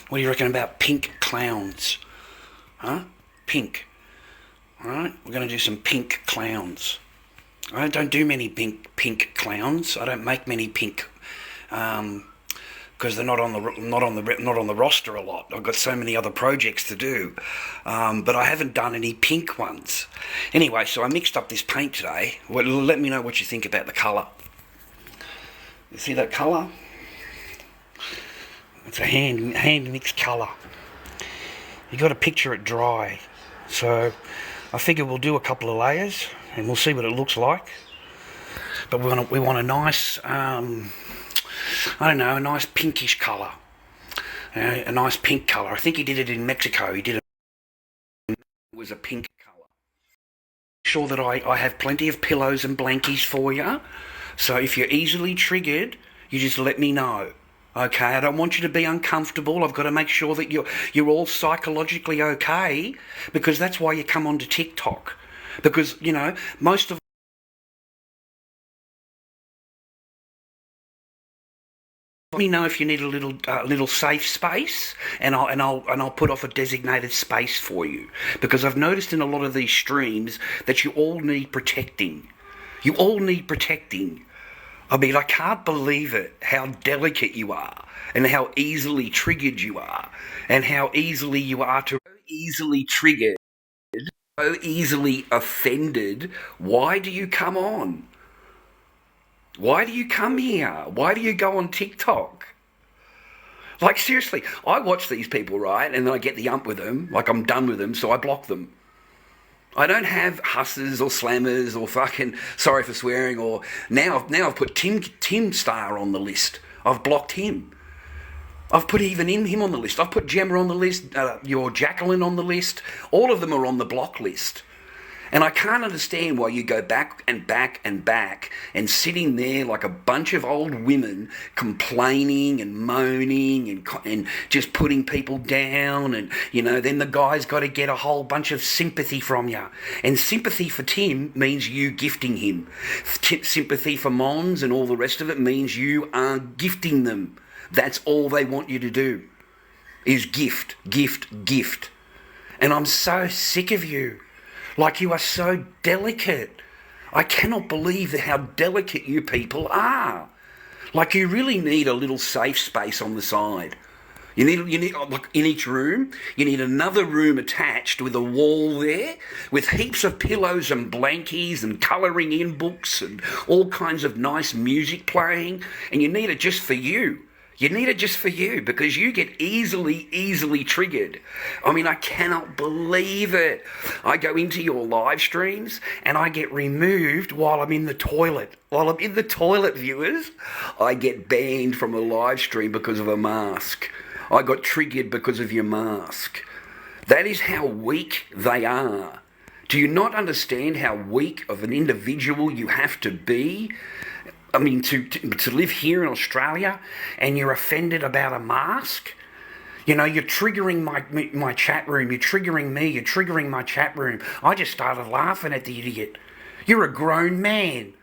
What do you reckon about pink clowns? Huh? Pink. Alright, we're going to do some pink clowns. I don't do many pink clowns. I don't make many pink because they're not on the roster a lot. I've got so many other projects to do, but I haven't done any pink ones. Anyway, so I mixed up this paint today. Well, let me know what you think about the colour. You see that colour? It's a hand mixed colour. You got to picture it dry. So I figure we'll do a couple of layers and we'll see what it looks like. But we want a nice, I don't know, a nice pinkish colour. A nice pink colour. I think he did it in Mexico. It was a pink colour. Sure that I have plenty of pillows and blankies for you. So if you're easily triggered, you just let me know. Okay, I don't want you to be uncomfortable. I've got to make sure that you're all psychologically okay, because that's why you come onto TikTok. Because, you know, most of let me know if you need a little safe space, and I'll put off a designated space for you, because I've noticed in a lot of these streams that you all need protecting. You all need protecting. I mean, I can't believe it, how delicate you are, and how easily triggered you are, and how easily you are to easily triggered, so easily offended. Why do you come on? Why do you come here? Why do you go on TikTok? Like, seriously, I watch these people, right, and then I get the ump with them, like I'm done with them, so I block them. I don't have hussers or slammers or fucking, sorry for swearing, or now I've put Tim Star on the list. I've blocked him. I've put even him on the list. I've put Gemma on the list, your Jacqueline on the list. All of them are on the block list. And I can't understand why you go back and back and back and sitting there like a bunch of old women complaining and moaning and just putting people down. And, you know, then the guy's got to get a whole bunch of sympathy from you. And sympathy for Tim means you gifting him. Sympathy for Mons and all the rest of it means you are gifting them. That's all they want you to do, is gift, gift, gift. And I'm so sick of you. Like, you are so delicate. I cannot believe how delicate you people are. Like, you really need a little safe space on the side. You need like in each room, you need another room attached with a wall there, with heaps of pillows and blankies and colouring in books and all kinds of nice music playing, and you need it just for you. You need it just for you, because you get easily triggered. I mean, I cannot believe it. I go into your live streams and I get removed while I'm in the toilet. While I'm in the toilet, viewers, I get banned from a live stream because of a mask. I got triggered because of your mask. That is how weak they are. Do you not understand how weak of an individual you have to be? I mean, to live here in Australia and you're offended about a mask? You know, you're triggering my chat room, you're triggering me, you're triggering my chat room. I just started laughing at the idiot. You're a grown man.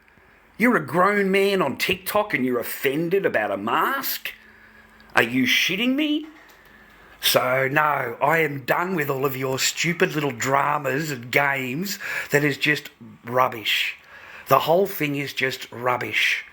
You're a grown man on TikTok and you're offended about a mask? Are you shitting me? So, no, I am done with all of your stupid little dramas and games. That is just rubbish. The whole thing is just rubbish.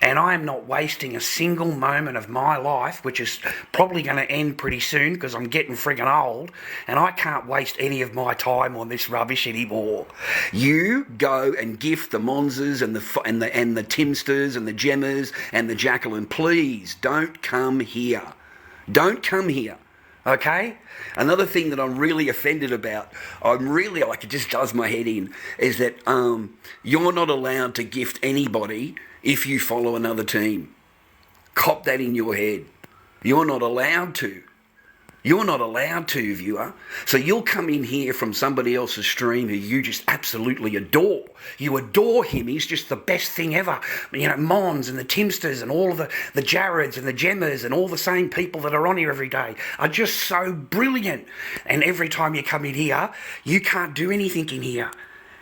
And I am not wasting a single moment of my life, which is probably going to end pretty soon because I'm getting friggin' old, and I can't waste any of my time on this rubbish anymore. You go and gift the Monzes and the Timsters and the Gemmers and the Jacqueline. Please don't come here. Don't come here. Okay? Another thing that I'm really offended about, it just does my head in, is that you're not allowed to gift anybody if you follow another team. Cop that in your head. You're not allowed to. You're not allowed to, viewer. So you'll come in here from somebody else's stream who you just absolutely adore. You adore him. He's just the best thing ever. You know, Mons and the Timsters and all of the Jareds and the Gemmers and all the same people that are on here every day are just so brilliant. And every time you come in here, you can't do anything in here.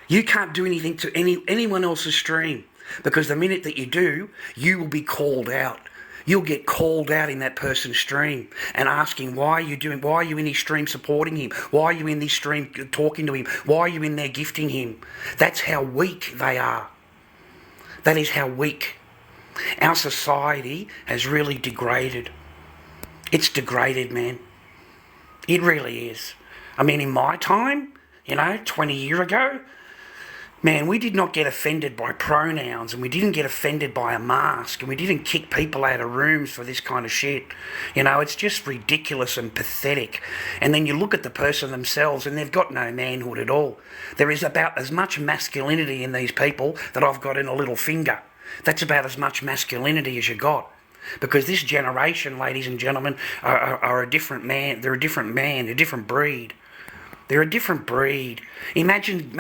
You can't do anything to anyone else's stream, because the minute that you do, you will be called out. you'll get called out in that person's stream and asking, why are you in his stream supporting him? Why are you in this stream talking to him? Why are you in there gifting him? That's how weak they are. That is how weak. Our society has really degraded. It's degraded, man. It really is. I mean, in my time, 20 years ago, man, we did not get offended by pronouns, and we didn't get offended by a mask, and we didn't kick people out of rooms for this kind of shit. It's just ridiculous and pathetic. And then you look at the person themselves, and they've got no manhood at all. There is about as much masculinity in these people that I've got in a little finger. That's about as much masculinity as you got. Because this generation, ladies and gentlemen, are a different man. They're a different man, a different breed. They're a different breed. Imagine,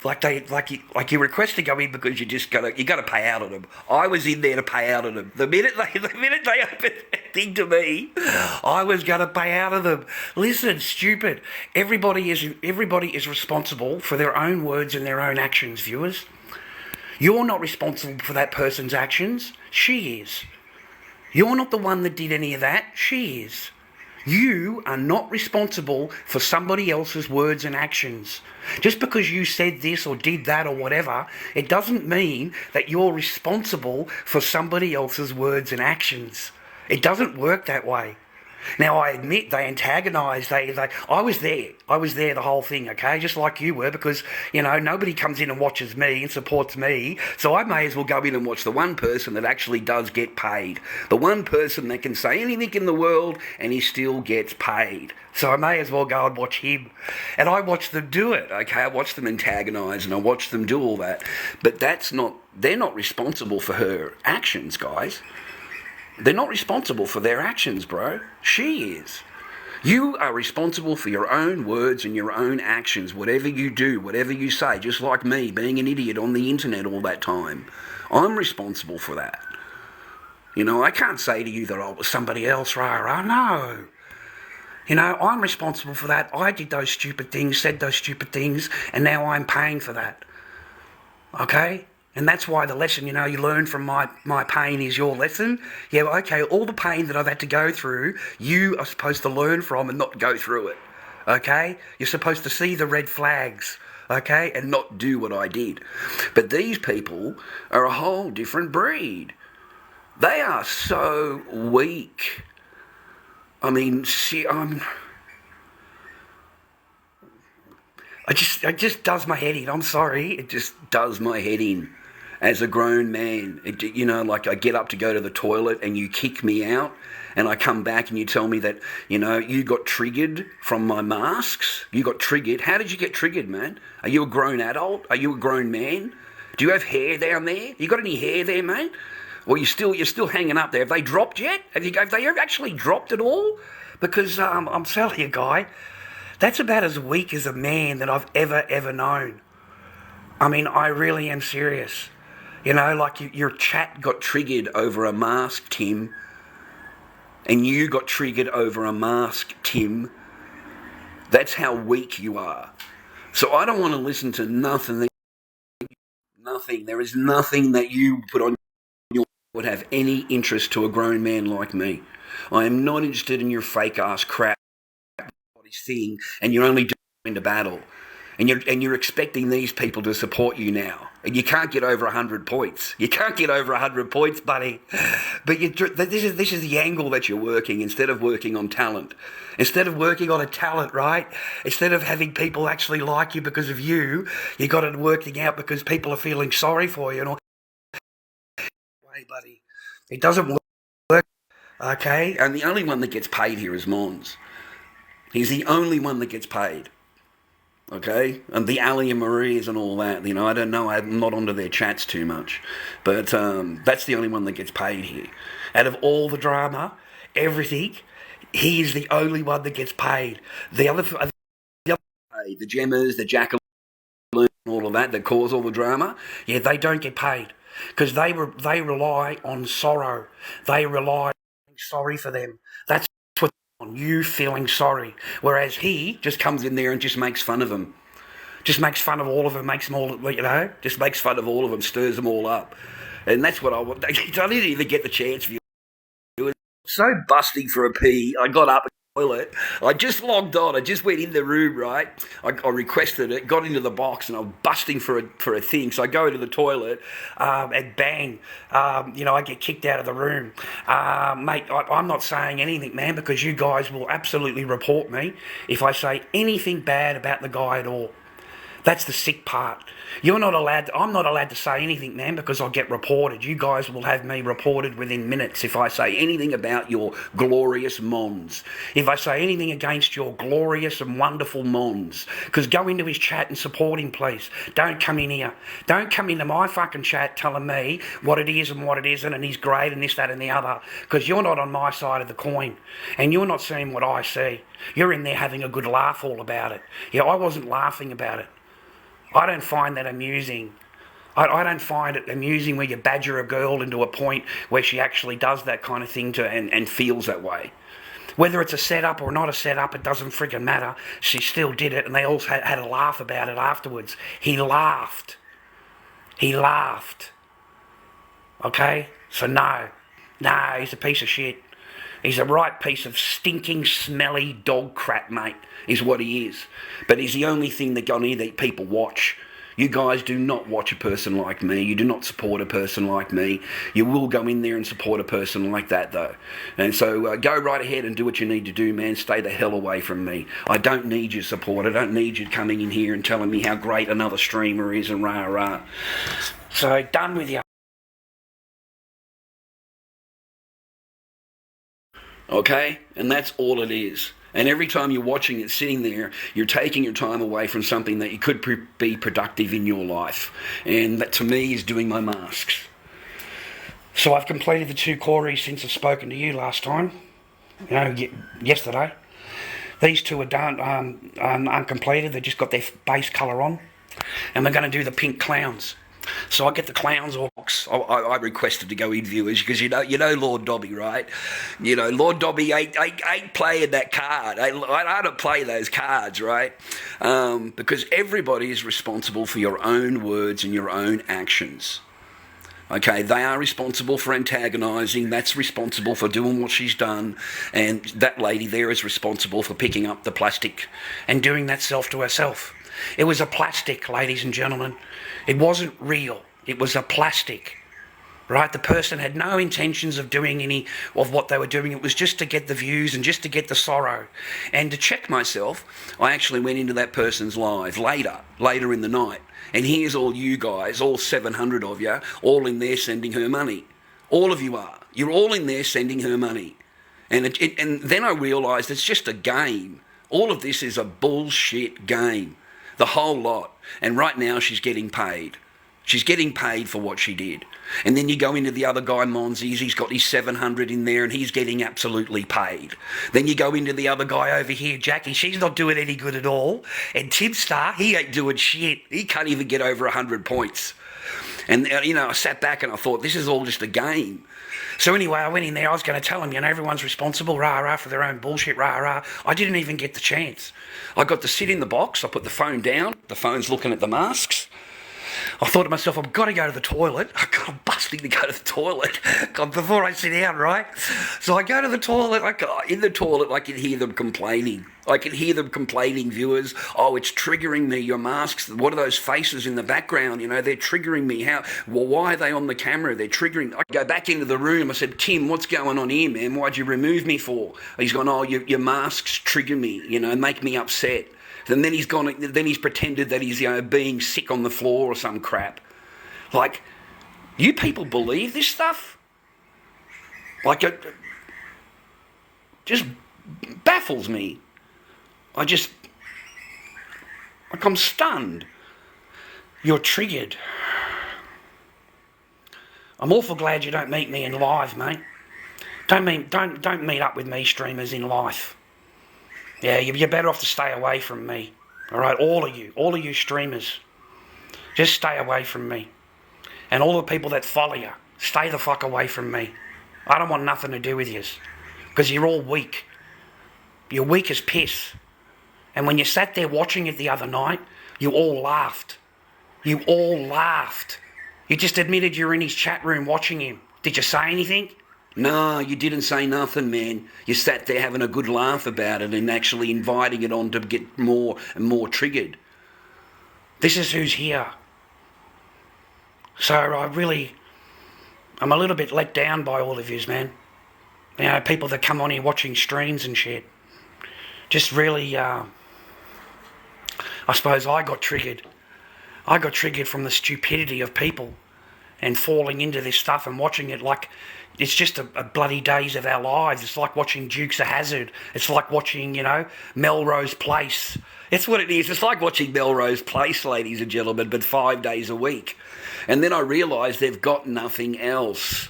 like you request to go in because you got to pay out on them. I was in there to pay out on them. The minute they opened that thing to me, I was going to pay out of them. Listen, stupid. Everybody is responsible for their own words and their own actions, viewers. You're not responsible for that person's actions. She is. You're not the one that did any of that. She is. You are not responsible for somebody else's words and actions. Just because you said this or did that or whatever, it doesn't mean that you're responsible for somebody else's words and actions. It doesn't work that way. Now, I admit they antagonised. I was there the whole thing, okay, just like you were, because, nobody comes in and watches me and supports me, so I may as well go in and watch the one person that actually does get paid. The one person that can say anything in the world and he still gets paid. So I may as well go and watch him. And I watch them do it, okay? I watch them antagonise and I watch them do all that. But they're not responsible for her actions, guys. They're not responsible for their actions, bro. She is. You are responsible for your own words and your own actions, whatever you do, whatever you say, just like me being an idiot on the internet all that time. I'm responsible for that. I can't say to you that I was somebody else, rah, no. I'm responsible for that. I did those stupid things, said those stupid things, and now I'm paying for that. Okay? And that's why the lesson, you learn from my pain is your lesson. Yeah, okay, all the pain that I've had to go through, you are supposed to learn from and not go through it. Okay? You're supposed to see the red flags, okay, and not do what I did. But these people are a whole different breed. They are so weak. I mean, it just does my head in. I'm sorry. It just does my head in. As a grown man, like I get up to go to the toilet and you kick me out and I come back and you tell me that, you got triggered from my masks. You got triggered. How did you get triggered, man? Are you a grown adult? Are you a grown man? Do you have hair down there? You got any hair there, mate? Or you're still hanging up there? Have they dropped yet? Have they actually dropped at all? Because I'm telling you, guy, that's about as weak as a man that I've ever known. I mean, I really am serious. Like your chat got triggered over a mask, Tim. And you got triggered over a mask, Tim. That's how weak you are. So I don't want to listen to nothing. Nothing. There is nothing that you put on your would have any interest to a grown man like me. I am not interested in your fake-ass crap thing, and you're only doing the battle. And you're expecting these people to support you now. And you can't get over 100 points. You can't get over 100 points, buddy. But this is the angle that you're working instead of working on talent. Instead of working on a talent, right? Instead of having people actually like you because of you, you got it working out because people are feeling sorry for you. And all. Hey, buddy, it doesn't work, okay? And the only one that gets paid here is Mons. He's the only one that gets paid. Okay, and the Ali and Marias and all that, I don't know, I'm not onto their chats too much, but that's the only one that gets paid here. Out of all the drama, everything, he is the only one that gets paid. The other Gemmers, the Jacqueline, all of that cause all the drama, yeah, they don't get paid because they rely on sorrow. They rely on sorry for them. That's what on you feeling sorry, whereas he just comes in there and just makes fun of them, just makes fun of all of them, makes them all, just makes fun of all of them, stirs them all up, And that's what I want. I didn't even get the chance for you. It was so busting for a pee. I got up and toilet. I just logged on. I just went in the room, right? I requested it, got into the box, and I'm busting for a thing. So I go into the toilet, and bang, I get kicked out of the room. Mate, I'm not saying anything, man, because you guys will absolutely report me if I say anything bad about the guy at all. That's the sick part. I'm not allowed to say anything, man, because I'll get reported. You guys will have me reported within minutes if I say anything about your glorious mons. If I say anything against your glorious and wonderful mons. Because go into his chat and support him, please. Don't come in here. Don't come into my fucking chat telling me what it is and what it isn't and he's great and this, that and the other. Because you're not on my side of the coin. And you're not seeing what I see. You're in there having a good laugh all about it. Yeah, I wasn't laughing about it. I don't find that amusing. I don't find it amusing where you badger a girl into a point where she actually does that kind of thing and feels that way. Whether it's a setup or not a setup, it doesn't friggin' matter. She still did it and they all had a laugh about it afterwards. He laughed. He laughed. Okay? So no, he's a piece of shit. He's a right piece of stinking, smelly dog crap, mate, is what he is. But he's the only thing that people watch. You guys do not watch a person like me. You do not support a person like me. You will go in there and support a person like that, though. And so go right ahead and do what you need to do, man. Stay the hell away from me. I don't need your support. I don't need you coming in here and telling me how great another streamer is and rah-rah. So done with you. Okay? And that's all it is. And every time you're watching it sitting there, you're taking your time away from something that you could be productive in your life. And that to me is doing my masks. So I've completed the 2 Corys since I've spoken to you last time. Yesterday. These 2 are done, uncompleted. They just got their base colour on. And we're going to do the pink clowns. So I get the clowns box. I requested to go in, viewers, because you know Lord Dobby, right? You know, Lord Dobby ain't playing that card. I don't play those cards, right? Because everybody is responsible for your own words and your own actions. Okay, they are responsible for antagonising. That's responsible for doing what she's done. And that lady there is responsible for picking up the plastic and doing that self to herself. It was a plastic, ladies and gentlemen. It wasn't real. It was a plastic, right? The person had no intentions of doing any of what they were doing. It was just to get the views and just to get the sorrow. And to check myself, I actually went into that person's live later in the night. And here's all you guys, all 700 of you, all in there sending her money. All of you are. You're all in there sending her money. And then I realised it's just a game. All of this is a bullshit game. The whole lot. And right now she's getting paid. She's getting paid for what she did. And then you go into the other guy, Monzies, he's got his 700 in there and he's getting absolutely paid. Then you go into the other guy over here, Jackie, she's not doing any good at all. And Tim Star, he ain't doing shit. He can't even get over 100 points. And, I sat back and I thought, this is all just a game. So anyway, I went in there, I was going to tell him, everyone's responsible, rah-rah, for their own bullshit, rah-rah. I didn't even get the chance. I got to sit in the box, I put the phone down, the phone's looking at the masks. I thought to myself, I've got to go to the toilet. I'm busting to go to the toilet before I sit down, right? So I go to the toilet. In the toilet, I can hear them complaining. Viewers. Oh, it's triggering me, your masks. What are those faces in the background? They're triggering me. Why are they on the camera? They're triggering. I go back into the room. I said, Tim, what's going on here, man? Why'd you remove me for? He's gone, oh, your masks trigger me, make me upset. And then he's pretended that he's, being sick on the floor or some crap. Like, you people believe this stuff? Like, it just baffles me. I'm stunned. You're triggered. I'm awful glad you don't meet me in live, mate. Don't meet up with me streamers in life. Yeah, you're better off to stay away from me. All right, all of you streamers, just stay away from me. And all the people that follow you, stay the fuck away from me. I don't want nothing to do with you, because you're all weak. You're weak as piss. And when you sat there watching it the other night, you all laughed. You all laughed. You just admitted you were in his chat room watching him. Did you say anything? No, you didn't say nothing, man. You sat there having a good laugh about it and actually inviting it on to get more and more triggered. This is who's here. So I'm a little bit let down by all of yous, man. You know, people that come on here watching streams and shit. Just really, I suppose I got triggered. I got triggered from the stupidity of people and falling into this stuff and watching it like it's just a bloody days of our lives. It's like watching Dukes of Hazzard. It's like watching, you know, Melrose Place. That's what it is. It's like watching Melrose Place, ladies and gentlemen, but 5 days a week. And then I realised they've got nothing else.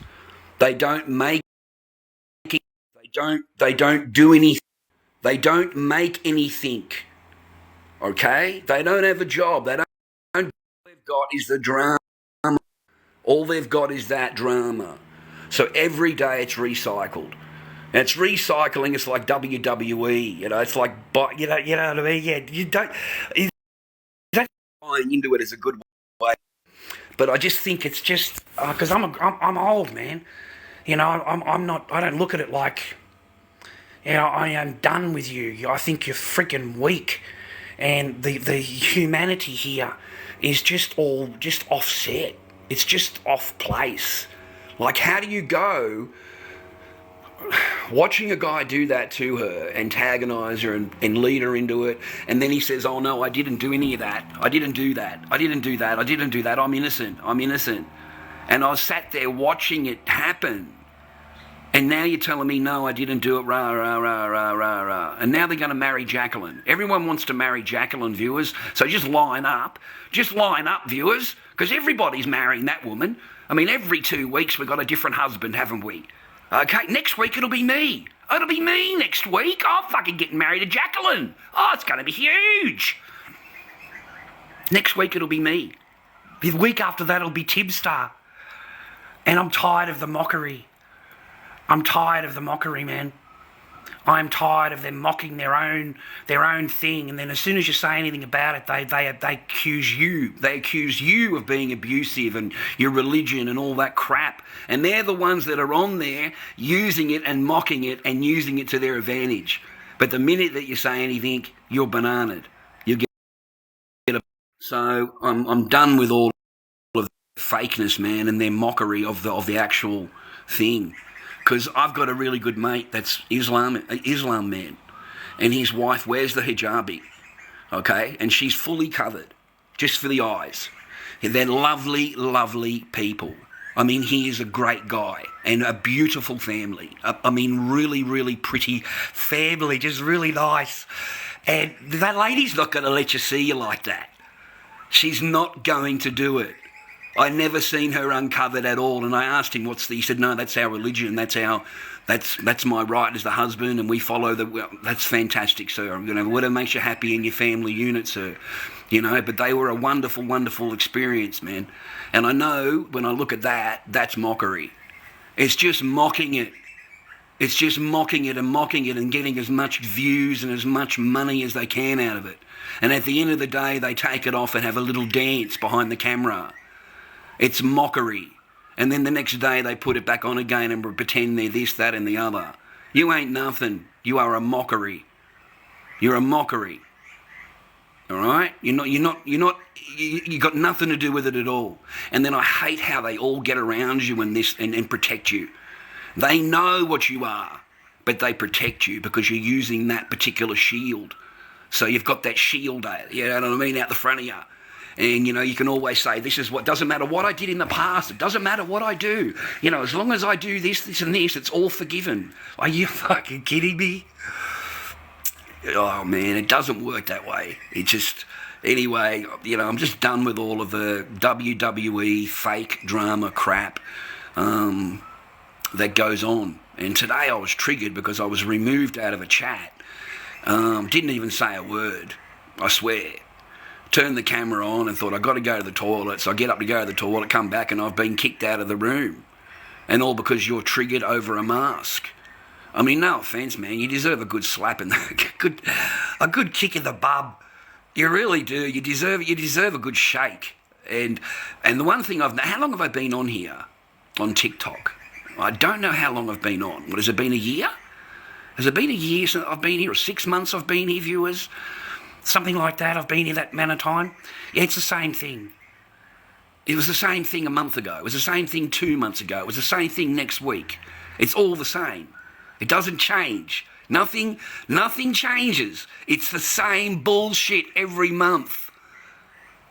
They don't make it. They don't do anything. They don't make anything. Okay? They don't have a job. They don't. All they've got is the drama. All they've got is that drama. So every day it's recycled. And it's recycling. It's like WWE. You know, it's like, you know what I mean? Yeah, you don't buying into it as a good way. But I just think it's just because I'm old, man. You know, I'm not. I don't look at it like, you know, I am done with you. I think you're freaking weak, and the humanity here is just offset. It's just off place. Like, how do you go watching a guy do that to her, antagonise her and lead her into it, and then he says, oh no, I didn't do any of that. I didn't do that. I didn't do that. I didn't do that. I'm innocent. I'm innocent. And I sat there watching it happen. And now you're telling me, no, I didn't do it, rah, rah, rah, rah, rah, rah. And now they're going to marry Jacqueline. Everyone wants to marry Jacqueline, viewers. So just line up. Just line up, viewers, because everybody's marrying that woman. I mean, every 2 weeks we've got a different husband, haven't we? Okay, next week it'll be me. It'll be me next week. I'm fucking getting married to Jacqueline. Oh, it's going to be huge. Next week it'll be me. The week after that it'll be Tibstar. And I'm tired of the mockery. I'm tired of the mockery, man. I'm tired of them mocking their own thing, and then as soon as you say anything about it, they accuse you. They accuse you of being abusive and your religion and all that crap. And they're the ones that are on there using it and mocking it and using it to their advantage. But the minute that you say anything, you're bananaed. You get a... So I'm done with all of the fakeness, man, and their mockery of the actual thing. Because I've got a really good mate that's Islam man, and his wife wears the hijabi, okay, and she's fully covered, just for the eyes. And they're lovely, lovely people. I mean, he is a great guy and a beautiful family. I mean, really, really pretty family, just really nice. And that lady's not going to let you see you like that. She's not going to do it. I never seen her uncovered at all, and I asked him, he said, no, that's our religion, that's my right as the husband, and we follow that's fantastic, sir. You know, whatever makes you happy in your family unit, sir. You know, but they were a wonderful, wonderful experience, man. And I know when I look at that, that's mockery. It's just mocking it. It's just mocking it and getting as much views and as much money as they can out of it. And at the end of the day, they take it off and have a little dance behind the camera. It's mockery. And then the next day they put it back on again and pretend they're this, that and the other. You ain't nothing. You are a mockery. You're a mockery. All right? You got nothing to do with it at all. And then I hate how they all get around you and protect you. They know what you are, but they protect you because you're using that particular shield. So you've got that shield, you know what I mean, out the front of you. And, you know, you can always say, this is what, doesn't matter what I did in the past. It doesn't matter what I do. You know, as long as I do this, this and this, it's all forgiven. Are you fucking kidding me? Oh, man, it doesn't work that way. It just, anyway, you know, I'm just done with all of the WWE fake drama crap that goes on. And today I was triggered because I was removed out of a chat. Didn't even say a word, I swear. Turned the camera on and thought, I've got to go to the toilet. So I get up to go to the toilet, come back, and I've been kicked out of the room. And all because you're triggered over a mask. I mean, no offence, man. You deserve a good slap and a good kick in the bum. You really do. You deserve a good shake. And the one thing how long have I been on here, on TikTok? I don't know how long I've been on. What, has it been a year? Has it been a year since I've been here, or 6 months I've been here, viewers? Something like that. I've been here that amount of time. Yeah, it's the same thing. It was the same thing a month ago. It was the same thing 2 months ago. It was the same thing next week. It's all the same. It doesn't change. Nothing changes. It's the same bullshit every month.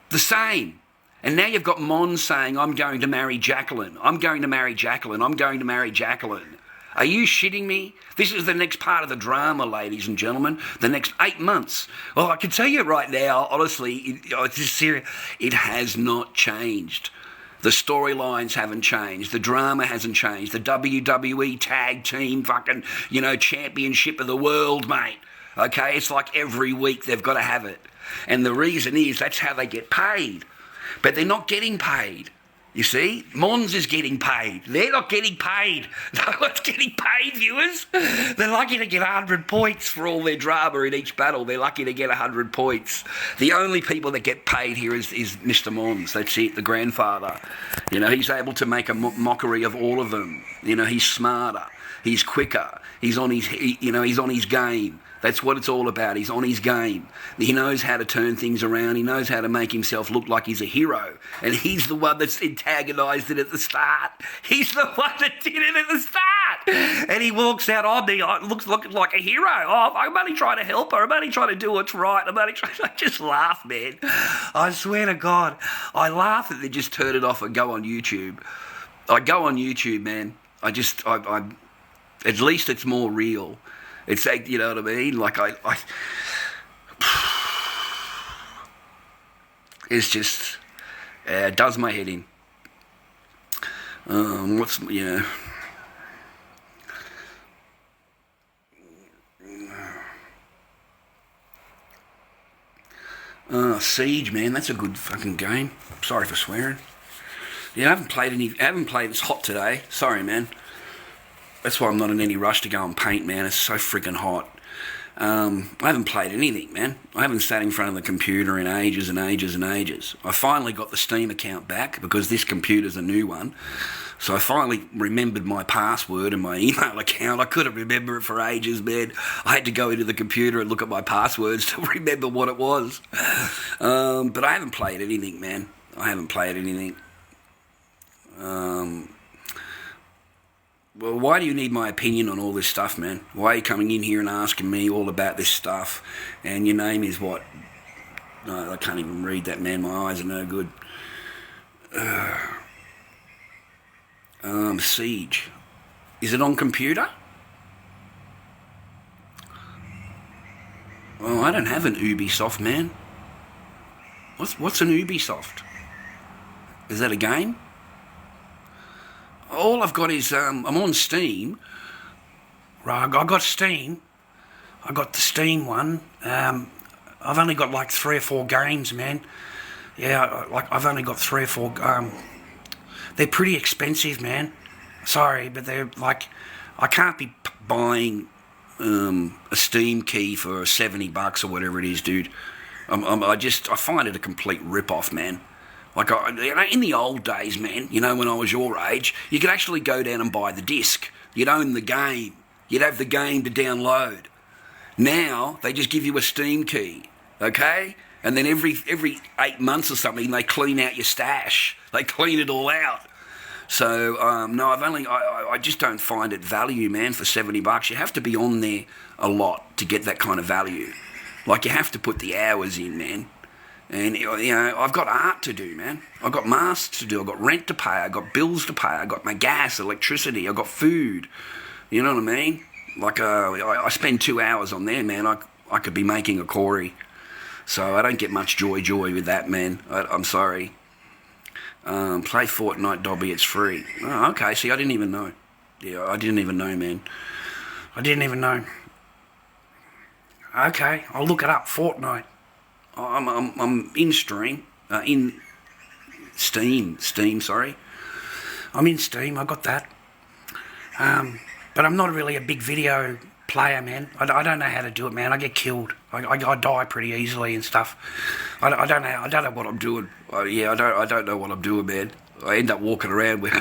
The same. And now you've got Mon saying, I'm going to marry Jacqueline. I'm going to marry Jacqueline. I'm going to marry Jacqueline. Are you shitting me? This is the next part of the drama, ladies and gentlemen. The next 8 months. Well, I can tell you right now, honestly, it's just serious. It has not changed. The storylines haven't changed. The drama hasn't changed. The WWE tag team fucking, championship of the world, mate. Okay? It's like every week they've got to have it. And the reason is that's how they get paid. But they're not getting paid. You see? Mons is getting paid. They're not getting paid. No one's getting paid, viewers. They're lucky to get 100 points for all their drama in each battle. They're lucky to get 100 points. The only people that get paid here is Mr. Mons. That's it, the grandfather. He's able to make a mockery of all of them. He's smarter. He's quicker. He's on his game. That's what it's all about. He's on his game. He knows how to turn things around. He knows how to make himself look like he's a hero. And he's the one that's antagonised it at the start. He's the one that did it at the start. And he walks out on me, looking like a hero. Oh, I'm only trying to help her. I'm only trying to do what's right. I just laugh, man. I swear to God. I laugh and then just turn it off and go on YouTube. I go on YouTube, man. I at least it's more real. It's like, you know what I mean? Like, it's just, it does my head in. Siege, man, that's a good fucking game. Sorry for swearing. Yeah, I haven't played, it's hot today. Sorry, man. That's why I'm not in any rush to go and paint, man. It's so freaking hot. I haven't played anything, man. I haven't sat in front of the computer in ages and ages and ages. I finally got the Steam account back because this computer's a new one. So I finally remembered my password and my email account. I couldn't remember it for ages, man. I had to go into the computer and look at my passwords to remember what it was. But I haven't played anything, man. I haven't played anything. Well, why do you need my opinion on all this stuff, man? Why are you coming in here and asking me all about this stuff? And your name is what? No, I can't even read that, man. My eyes are no good. Siege. Is it on computer? Oh, I don't have an Ubisoft, man. What's an Ubisoft? Is that a game? All I've got is, I'm on Steam. Right, I got Steam. I got the Steam one. I've only got like 3 or 4 games, man. Yeah, I've only got 3 or 4. They're pretty expensive, man. Sorry, but they're like, I can't be buying a Steam key for $70 or whatever it is, dude. I find it a complete rip-off, man. Like, in the old days, man, when I was your age, you could actually go down and buy the disc. You'd own the game. You'd have the game to download. Now, they just give you a Steam key, okay? And then every 8 months or something, they clean out your stash. They clean it all out. So, no, I just don't find it value, man, for $70. You have to be on there a lot to get that kind of value. Like, you have to put the hours in, man. And, I've got art to do, man. I've got masks to do. I've got rent to pay. I've got bills to pay. I've got my gas, electricity. I've got food. You know what I mean? Like, I spend 2 hours on there, man. I could be making a Corey. So I don't get much joy with that, man. I'm sorry. Play Fortnite, Dobby. It's free. Oh, okay. See, I didn't even know. Yeah, I didn't even know, man. I didn't even know. Okay, I'll look it up. Fortnite. I'm in Steam. Sorry. I'm in Steam. I got that. But I'm not really a big video player, man. I don't know how to do it, man. I get killed. I die pretty easily and stuff. I don't know what I'm doing. I don't know what I'm doing, man. I end up walking around with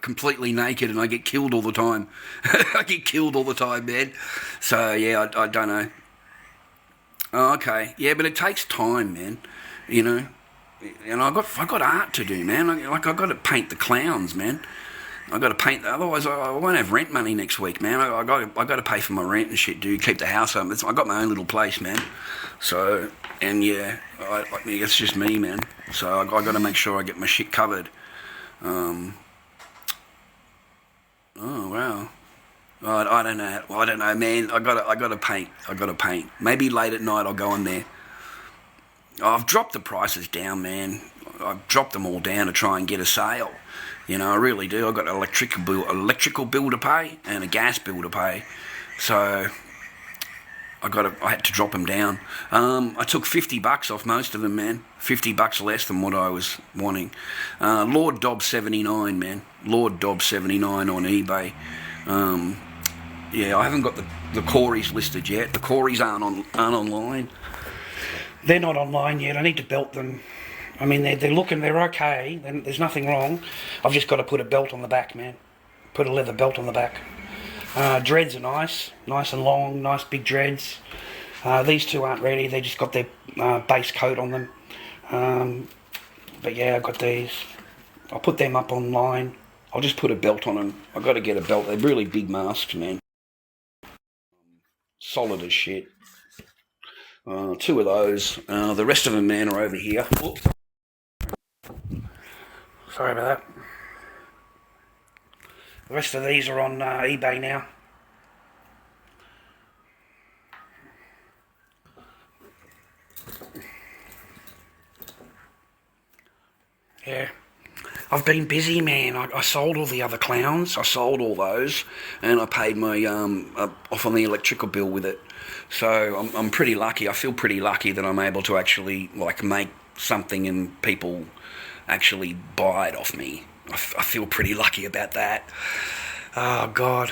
completely naked, and I get killed all the time. I get killed all the time, man. So yeah, I don't know. Oh, okay, yeah, but it takes time, man. You know, and I got art to do, man. I got to paint the clowns, man. I got to paint. Otherwise, I won't have rent money next week, man. I got to pay for my rent and shit, dude. Keep the house up. I got my own little place, man. So, and yeah, it's just me, man. So I got to make sure I get my shit covered. Oh wow. I don't know. I don't know, man. I gotta paint. I gotta paint. Maybe late at night I'll go in there. I've dropped the prices down, man. I've dropped them all down to try and get a sale. You know, I really do. I've got an electrical bill to pay and a gas bill to pay. So I had to drop them down. I took $50 off most of them, man. $50 less than what I was wanting. lorddobby79, man. lorddobby79 on eBay. Yeah, I haven't got the Corys listed yet. The Corys aren't online. They're not online yet. I need to belt them. I mean, they're okay. There's nothing wrong. I've just got to put a belt on the back, man. Put a leather belt on the back. Dreads are nice and long, nice big dreads. These two aren't ready. They just got their base coat on them. But yeah, I got these. I'll put them up online. I'll just put a belt on them. I've got to get a belt. They're really big masks, man. Solid as shit. Two of those. The rest of them, man, are over here. Oops. Sorry about that. The rest of these are on eBay now. Yeah. I've been busy, man. I sold all the other clowns. I sold all those, and I paid my off on the electrical bill with it. So I'm pretty lucky. I feel pretty lucky that I'm able to actually make something and people actually buy it off me. I feel pretty lucky about that. Oh God.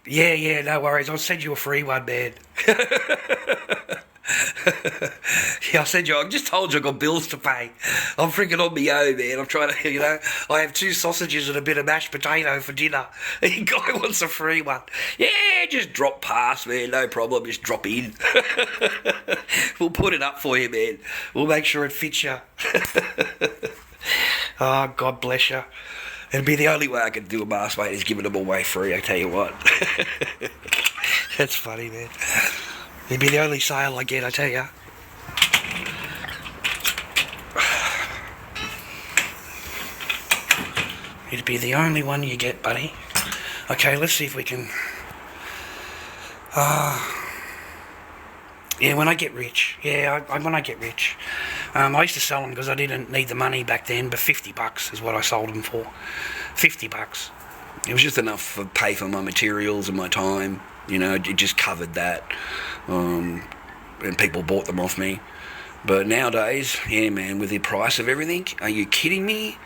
Yeah, no worries. I'll send you a free one, man. Yeah, I just told you I got bills to pay. I'm freaking on my own, man. I'm trying to, I have 2 sausages and a bit of mashed potato for dinner. The guy wants a free one. Yeah, just drop past, man. No problem. Just drop in. We'll put it up for you, man. We'll make sure it fits you. Oh, God bless you. It'd be the only way I could do a mask, mate, is giving them away free, I tell you what. That's funny, man. It'd be the only sale I get, I tell you. It'd be the only one you get, buddy. Okay, let's see if we can... yeah, when I get rich. Yeah, when I get rich. I used to sell them because I didn't need the money back then, but $50 is what I sold them for. $50. It was just enough to pay for my materials and my time. It just covered that. And people bought them off me. But nowadays, yeah, man, with the price of everything, are you kidding me?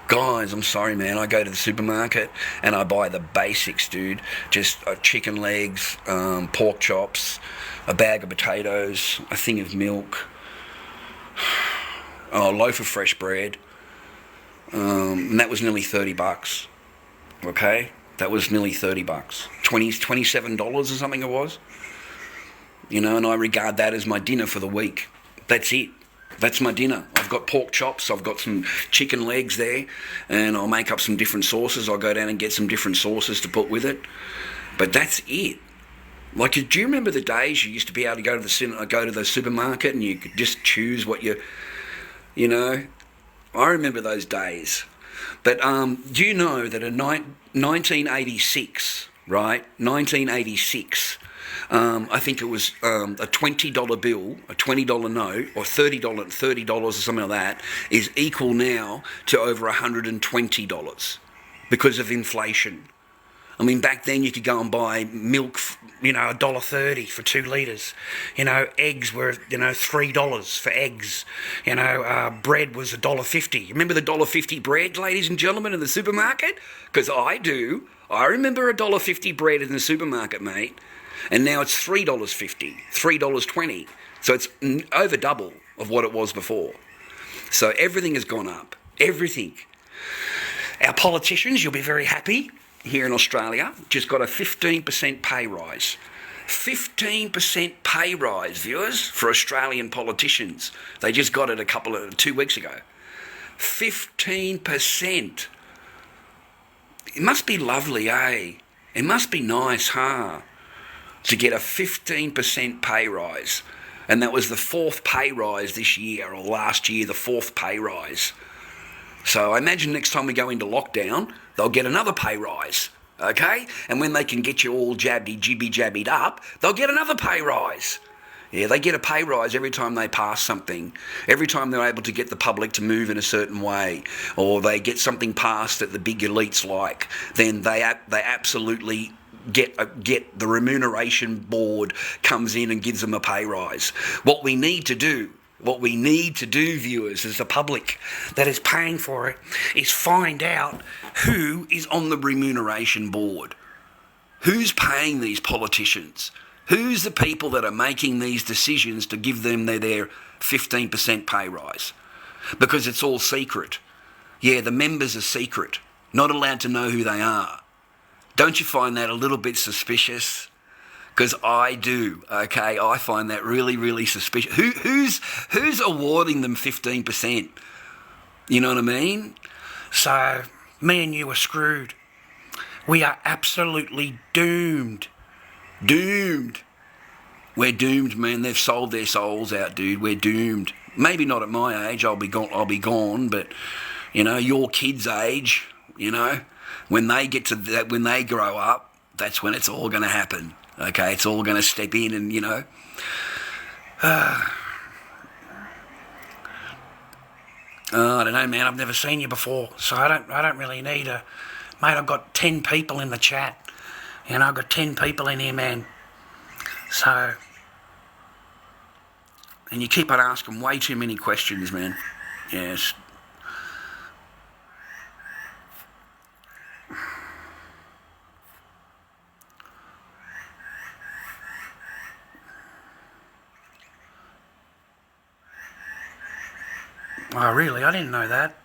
Guys, I'm sorry, man. I go to the supermarket and I buy the basics, dude. Just chicken legs, pork chops, a bag of potatoes, a thing of milk, a loaf of fresh bread. And that was nearly $30. Okay? That was nearly $30. $27 or something it was. And I regard that as my dinner for the week. That's it. That's my dinner. I've got pork chops, I've got some chicken legs there, and I'll make up some different sauces. I'll go down and get some different sauces to put with it. But that's it. Do you remember the days you used to be able to go to the supermarket and you could just choose what I remember those days. But do you know that in 1986, right? 1986, I think it was a $20 bill, a $20 note, or $30 or something like that, is equal now to over $120 because of inflation. I mean, back then you could go and buy milk $1.30 for 2 litres. Eggs were, $3 for eggs. Bread was $1.50. Remember the $1.50 bread, ladies and gentlemen, in the supermarket? Because I do. I remember $1.50 bread in the supermarket, mate. And now it's $3.50, $3.20. So it's over double of what it was before. So everything has gone up. Everything. Our politicians, you'll be very happy, here in Australia, just got a 15% pay rise. 15% pay rise, viewers, for Australian politicians. They just got it 2 weeks ago. 15%. It must be lovely, eh? It must be nice, huh? To get a 15% pay rise. And that was the 4th pay rise this year, or last year, the 4th pay rise. So I imagine next time we go into lockdown, they'll get another pay rise, okay? And when they can get you all jibby-jabbied up, they'll get another pay rise. Yeah, they get a pay rise every time they pass something, every time they're able to get the public to move in a certain way, or they get something passed that the big elites like, then they absolutely get the remuneration board comes in and gives them a pay rise. What we need to do, viewers, as the public that is paying for it, is find out who is on the remuneration board. Who's paying these politicians? Who's the people that are making these decisions to give them their 15% pay rise? Because it's all secret. Yeah, the members are secret, not allowed to know who they are. Don't you find that a little bit suspicious? Because I do, okay? I find that really, really suspicious. Who's awarding them 15%? You know what I mean? So, me and you are screwed. We are absolutely doomed. Doomed. We're doomed, man. They've sold their souls out, dude. We're doomed. Maybe not at my age. I'll be gone. But your kids' age. When they get to that, when they grow up, that's when it's all going to happen. Okay, it's all going to step in, and I don't know, man. I've never seen you before, so I don't really need a mate. I've got 10 people in the chat. I've got 10 people in here, man. So, and you keep on asking way too many questions, man. Yes. Oh, really? I didn't know that.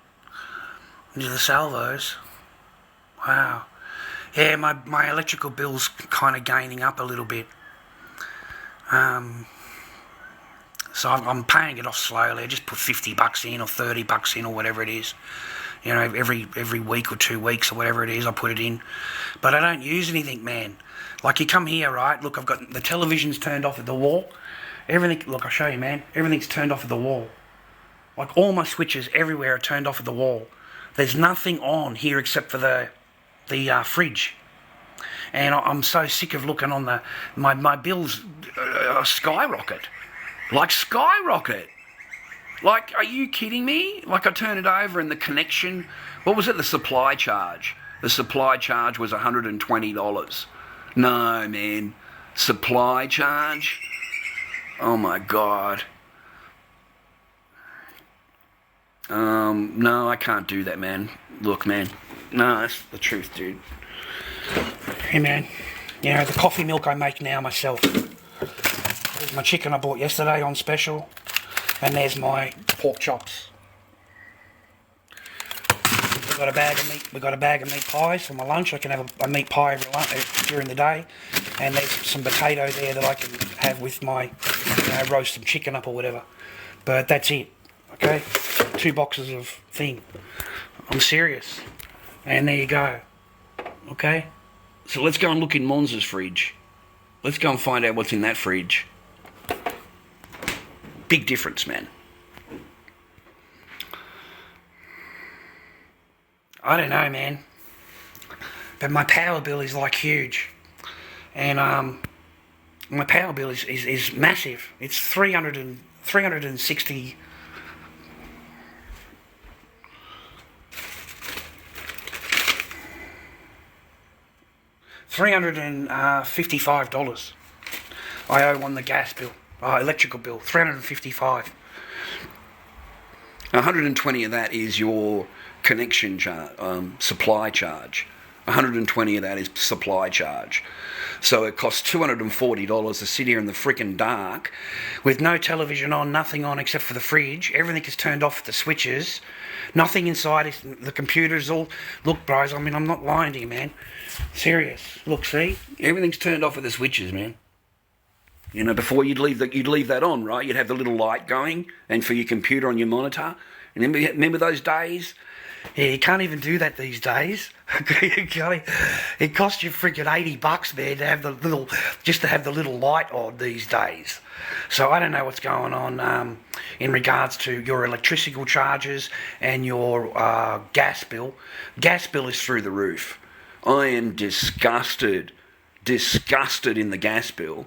Into the salvos. Wow. Yeah, my electrical bill's kind of gaining up a little bit. So I'm paying it off slowly. I just put $50 in or $30 in or whatever it is. Every week or 2 weeks or whatever it is, I put it in. But I don't use anything, man. Like, you come here, right? Look, I've got the television's turned off at the wall. Everything, look, I'll show you, man. Everything's turned off at the wall. Like, all my switches everywhere are turned off at the wall. There's nothing on here except for the fridge. And I'm so sick of looking on my bills skyrocket. Like, skyrocket. Like, are you kidding me? Like, I turn it over and the connection, what was it, the supply charge? The supply charge was $120. No, man. Supply charge? Oh, my God. No, I can't do that, man. Look, man. No, that's the truth, dude. Hey, man. The coffee milk I make now myself. There's my chicken I bought yesterday on special. And there's my pork chops. We've got a bag of meat pies for my lunch. I can have a meat pie every lunch, during the day. And there's some potato there that I can have with my, roast some chicken up or whatever. But that's it. Okay? 2 boxes of thing. I'm serious. And there you go. Okay? So let's go and look in Monza's fridge. Let's go and find out what's in that fridge. Big difference, man. I don't know, man. But my power bill is like huge. And my power bill is massive. It's 360. $355. I owe on the gas bill, electrical bill, $355. 120 of that is your connection charge, supply charge. 120 of that is supply charge. So it costs $240 to sit here in the freaking dark With no television on, nothing on except for the fridge. Everything is turned off at the switches. Nothing inside. The computer's all... Look, bros, I mean, I'm not lying to you, man. Serious. Look, see? Everything's turned off at the switches, man. You know, before you'd leave that on, right? You'd have the little light going, and for your computer on your monitor. Remember those days? Yeah, you can't even do that these days. It costs you freaking $80, man, to have the little light on these days. So I don't know what's going on in regards to your electricity charges and your gas bill. Gas bill is through the roof. I am disgusted in the gas bill.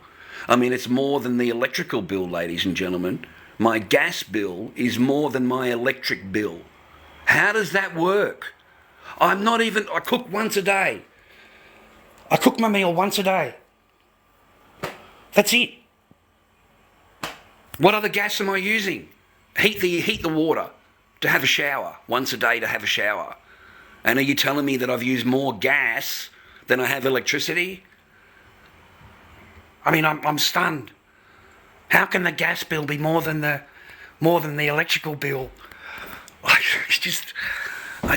I mean, it's more than the electrical bill, ladies and gentlemen. My gas bill is more than my electric bill. How does that work? I cook once a day. I cook my meal once a day. That's it. What other gas am I using? Heat the water to have a shower, once a day to have a shower. And are you telling me that I've used more gas than I have electricity? I mean, I'm stunned. How can the gas bill be more than the electrical bill? I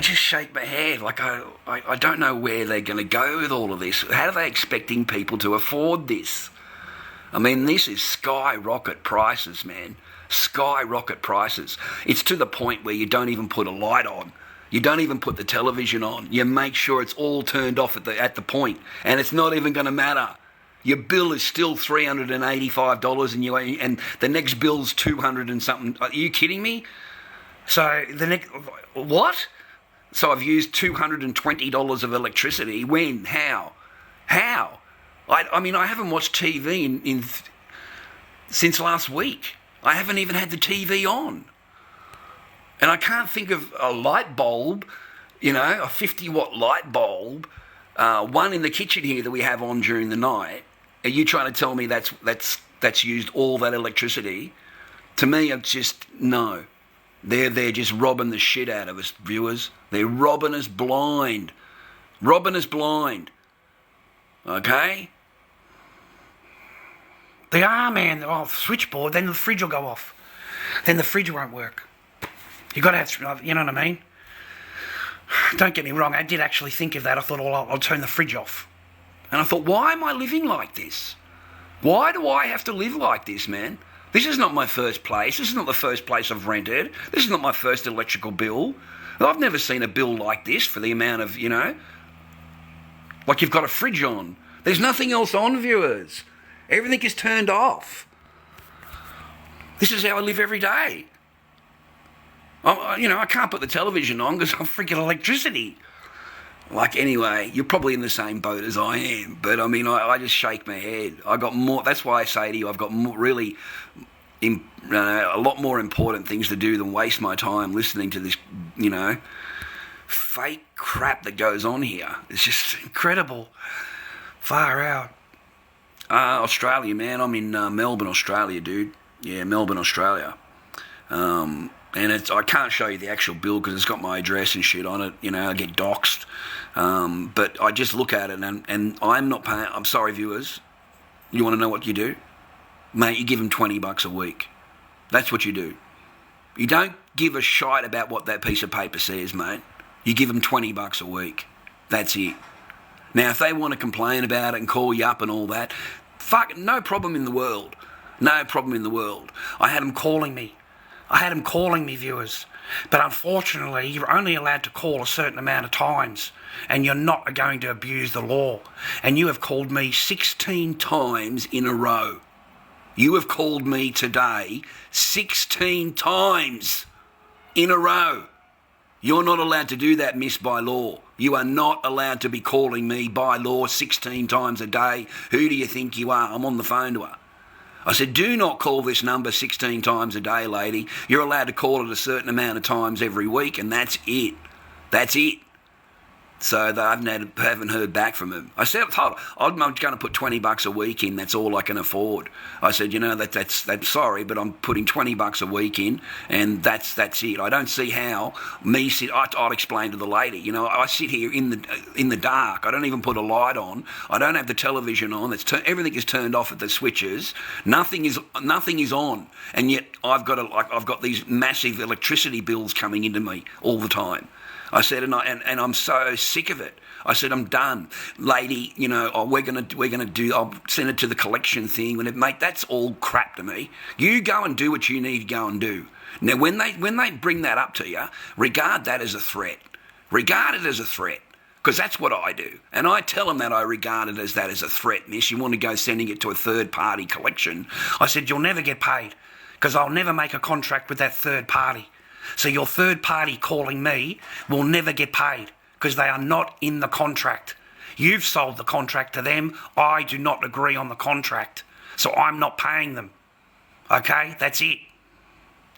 just shake my head. Like I don't know where they're going to go with all of this. How are they expecting people to afford this? I mean, this is skyrocket prices, man. Skyrocket prices. It's to the point where you don't even put a light on. You don't even put the television on. You make sure it's all turned off at the point, and it's not even going to matter. Your bill is still $385, and the next bill's $200 and something. Are you kidding me? So the next what? So I've used $220 of electricity. When? How? I mean, I haven't watched TV since last week. I haven't even had the TV on. And I can't think of a light bulb, you know, a 50-watt light bulb, one in the kitchen here that we have on during the night. Are you trying to tell me that's used all that electricity? To me, it's just, no. They're just robbing the shit out of us, viewers. They're robbing us blind. Robbing us blind. Okay? They are, man. Oh, switchboard, then the fridge will go off. Then the fridge won't work. You got to have, you know what I mean? Don't get me wrong, I did actually think of that. I thought, I'll turn the fridge off. And I thought, why am I living like this? Why do I have to live like this, man? This is not my first place. This is not the first place I've rented. This is not my first electrical bill. I've never seen a bill like this for the amount of, you know, like you've got a fridge on. There's nothing else on, viewers. Everything is turned off. This is how I live every day. I can't put the television on because I'm freaking electricity. Like, anyway, you're probably in the same boat as I am. But, I mean, I just shake my head. I got more... That's why I say to you, I've got really... a lot more important things to do than waste my time listening to this, you know, fake crap that goes on here. It's just incredible. Far out. Australia, man. I'm in Melbourne, Australia, dude. Yeah, Melbourne, Australia. And I can't show you the actual bill because it's got my address and shit on it. You know, I get doxxed. But I just look at it and I'm not paying. I'm sorry, viewers. You want to know what you do? Mate, you give them $20 a week. That's what you do. You don't give a shite about what that piece of paper says, mate. You give them $20 a week. That's it. Now, if they want to complain about it and call you up and all that, fuck, no problem in the world. No problem in the world. I had them calling me, viewers. But unfortunately, you're only allowed to call a certain amount of times, and you're not going to abuse the law. And you have called me 16 times in a row. You have called me today 16 times in a row. You're not allowed to do that, miss, by law. You are not allowed to be calling me by law 16 times a day. Who do you think you are? I'm on the phone to her. I said, do not call this number 16 times a day, lady. You're allowed to call it a certain amount of times every week, and that's it. That's it. So they haven't heard back from him. I said, I'm going to put $20 a week in. That's all I can afford. I said, that's sorry, but I'm putting $20 a week in, and that's it. I don't see how I'd explain to the lady. I sit here in the dark. I don't even put a light on. I don't have the television on. Everything is turned off at the switches. Nothing is on, and yet I've got these massive electricity bills coming into me all the time. I said, and I'm so sick of it. I said, I'm done, lady. We're gonna do. I'll send it to the collection thing. Mate, that's all crap to me. You go and do what you need to go and do. Now, when they bring that up to you, regard that as a threat. Regard it as a threat, because that's what I do. And I tell them that I regard it as a threat. Miss, you want to go sending it to a third party collection? I said, you'll never get paid, because I'll never make a contract with that third party. So your third party calling me will never get paid because they are not in the contract. You've sold the contract to them. I do not agree on the contract. So I'm not paying them. Okay, that's it.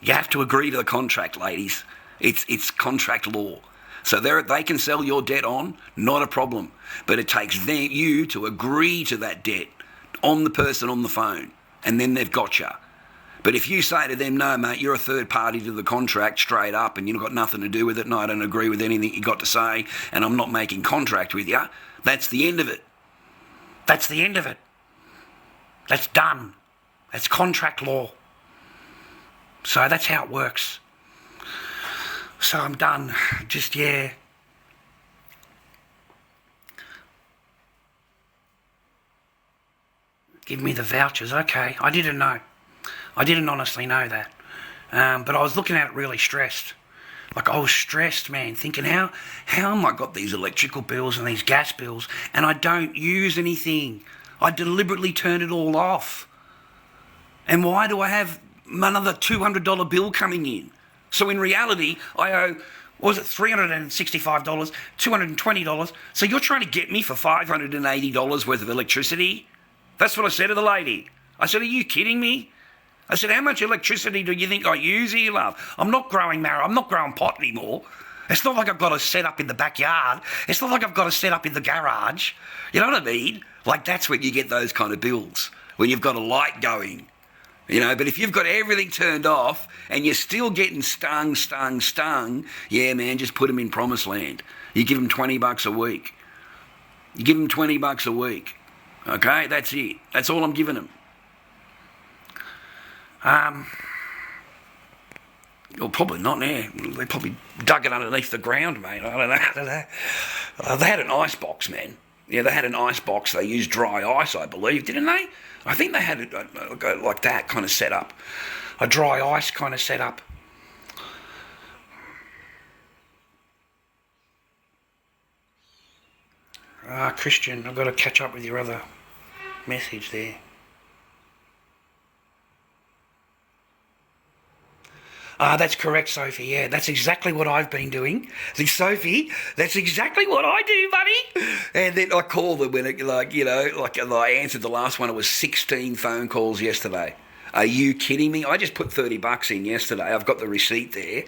You have to agree to the contract, ladies. It's contract law. So they can sell your debt on, not a problem. But it takes you to agree to that debt on the person on the phone, and then they've got you. But if you say to them, no, mate, you're a third party to the contract straight up and you've got nothing to do with it and I don't agree with anything you got to say and I'm not making contract with you, that's the end of it. That's the end of it. That's done. That's contract law. So that's how it works. So I'm done. Just, yeah. Give me the vouchers. Okay, I didn't know. I didn't honestly know that. But I was looking at it really stressed. Like, I was stressed, man, thinking, how am I got these electrical bills and these gas bills and I don't use anything? I deliberately turned it all off. And why do I have another $200 bill coming in? So in reality, I owe, what was it, $365, $220. So you're trying to get me for $580 worth of electricity? That's what I said to the lady. I said, are you kidding me? I said, how much electricity do you think I use here, love? I'm not growing pot anymore. It's not like I've got a set up in the backyard. It's not like I've got a set up in the garage. You know what I mean? Like, that's when you get those kind of bills, when you've got a light going. But if you've got everything turned off and you're still getting stung, yeah, man, just put them in promised land. You give them $20 a week. You give them $20 a week. Okay, that's it. That's all I'm giving them. Well, probably not now. They probably dug it underneath the ground, mate. I don't know. They had an ice box, man. Yeah, they had an ice box. They used dry ice, I believe, didn't they? I think they had it like that kind of set up. A dry ice kind of set up. Christian, I've got to catch up with your other message there. That's correct, Sophie. Yeah, that's exactly what I've been doing. See, Sophie, that's exactly what I do, buddy. And then I called them when I answered the last one. It was 16 phone calls yesterday. Are you kidding me? I just put $30 in yesterday. I've got the receipt there.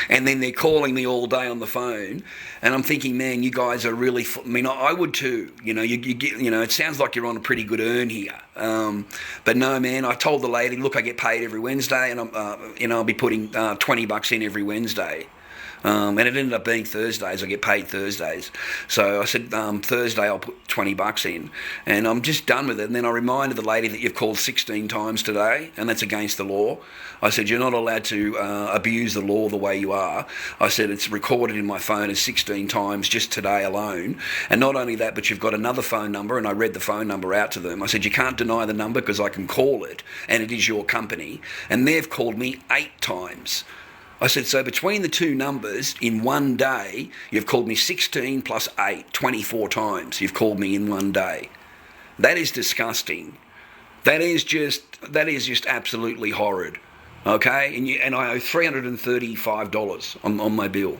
And then they're calling me all day on the phone. And I'm thinking, man, you guys are really... I would too. You get, it sounds like you're on a pretty good earn here. But no, man, I told the lady, look, I get paid every Wednesday and I'll be putting $20 in every Wednesday. And it ended up being Thursdays. I get paid Thursdays. So I said, Thursday I'll put $20 in. And I'm just done with it. And then I reminded the lady that you've called 16 times today, and that's against the law. I said, you're not allowed to abuse the law the way you are. I said, it's recorded in my phone as 16 times just today alone. And not only that, but you've got another phone number, and I read the phone number out to them. I said, you can't deny the number because I can call it, and it is your company. And they've called me 8 times. I said, so between the two numbers, in one day, you've called me 16 plus 8, 24 times you've called me in one day. That is disgusting. That is just absolutely horrid. Okay? And I owe $335 on my bill.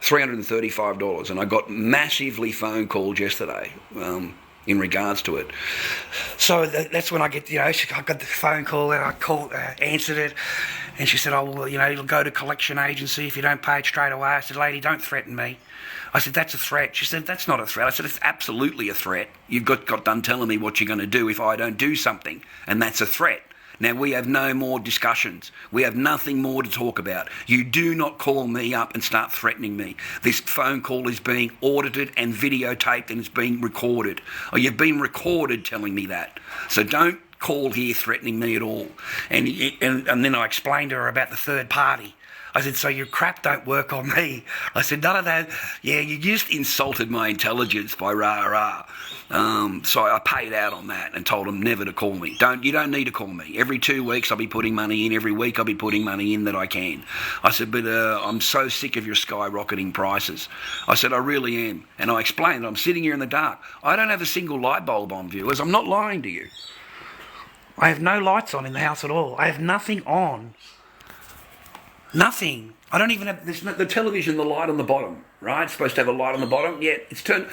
$335. And I got massively phone calls yesterday in regards to it. So that's when I get, I got the phone call and I answered it. And she said, oh, well, you know, it'll go to collection agency if you don't pay it straight away. I said, lady, don't threaten me. I said, that's a threat. She said, that's not a threat. I said, it's absolutely a threat. You've got done telling me what you're going to do if I don't do something, and that's a threat. Now, we have no more discussions. We have nothing more to talk about. You do not call me up and start threatening me. This phone call is being audited and videotaped and it's being recorded. Or you've been recorded telling me that. So don't call here threatening me at all. And then I explained to her about the third party. I said, so your crap don't work on me. I said, none of that. Yeah, you just insulted my intelligence by rah-rah. So I paid out on that and told them never to call me. You don't need to call me. Every 2 weeks I'll be putting money in. Every week I'll be putting money in that I can. I said, but I'm so sick of your skyrocketing prices. I said, I really am. And I explained, I'm sitting here in the dark. I don't have a single light bulb on, viewers. I'm not lying to you. I have no lights on in the house at all. I have nothing on. Nothing. I don't even have the television, the light on the bottom, right? It's supposed to have a light on the bottom. Yeah, it's turned.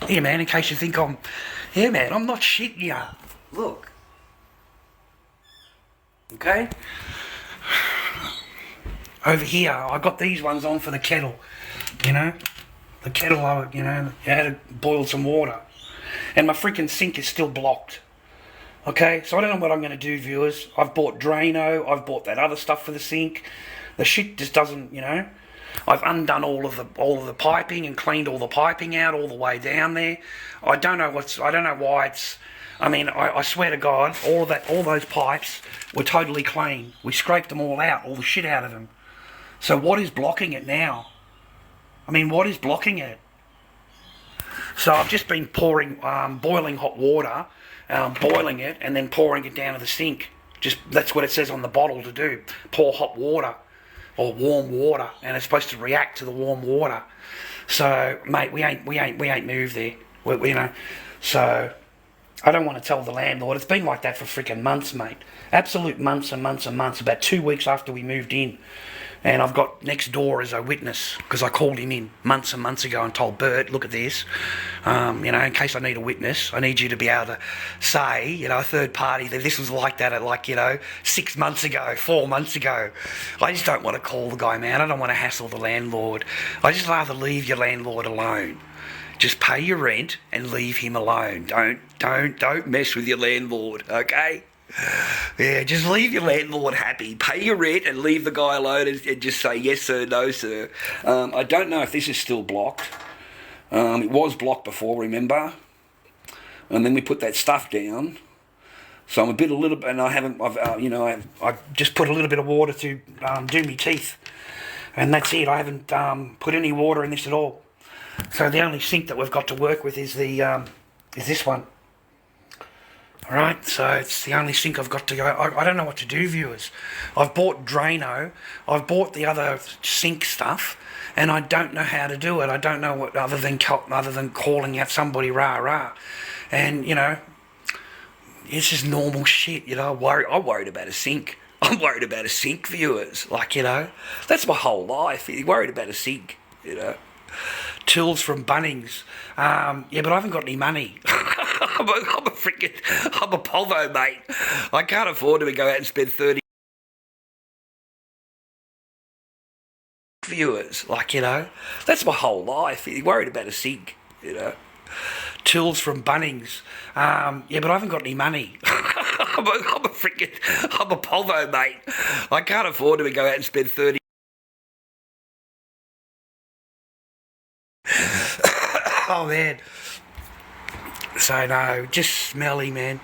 Here, man, in case you think I'm... Yeah, man, I'm not shitting you. Look. Okay? Over here, I got these ones on for the kettle, you know? The kettle, you know, you had to boil some water. And my freaking sink is still blocked. Okay? So I don't know what I'm going to do, viewers. I've bought Drano. I've bought that other stuff for the sink. The shit just doesn't, you know. I've undone all of the piping and cleaned all the piping out all the way down there. I don't know why it's. I mean, I swear to God, all those pipes were totally clean. We scraped them all out, all the shit out of them. So what is blocking it now? I mean, what is blocking it? So I've just been pouring, boiling hot water, boiling it, and then pouring it down to the sink. Just that's what it says on the bottle to do. Pour hot water. Or warm water, and it's supposed to react to the warm water. So, mate, we ain't moved there. We you know, so I don't want to tell the landlord. It's been like that for freaking months, mate. Absolute months and months and months. About 2 weeks after we moved in, and I've got next door as a witness because I called him in months and months ago and told Bert, look at this. You know, in case I need a witness, I need you to be able to say, you know, a third party that this was like that at, like, you know, 6 months ago, 4 months ago. I just don't want to call the guy, man. I don't want to hassle the landlord. I just rather leave your landlord alone. Just pay your rent and leave him alone. Don't mess with your landlord, okay? Yeah, just leave your landlord happy. Pay your rent and leave the guy alone and just say yes sir, no sir. I don't know if this is still blocked. It was blocked before, remember? And then we put that stuff down. So I'm a little bit, and I've just put a little bit of water to do my teeth. And that's it. I haven't put any water in this at all. So the only sink that we've got to work with is this one. Alright, so it's the only sink I've got to go. I don't know what to do, viewers. I've bought Drano, I've bought the other sink stuff, and I don't know how to do it. I don't know what other than calling out somebody rah-rah. And, you know, it's just normal shit, you know. I'm worried about a sink. I'm worried about a sink, viewers. Like, you know, that's my whole life. I'm worried about a sink, you know. Tools from Bunnings. Yeah, but I haven't got any money. I'm a polvo, mate. I can't afford to go out and spend 30 viewers. Like, you know, that's my whole life. I'm worried about a sink, you know. Tools from Bunnings. Yeah, but I haven't got any money. I'm a polvo, mate. I can't afford to go out and spend 30. Oh, man. So, no, just smelly, man.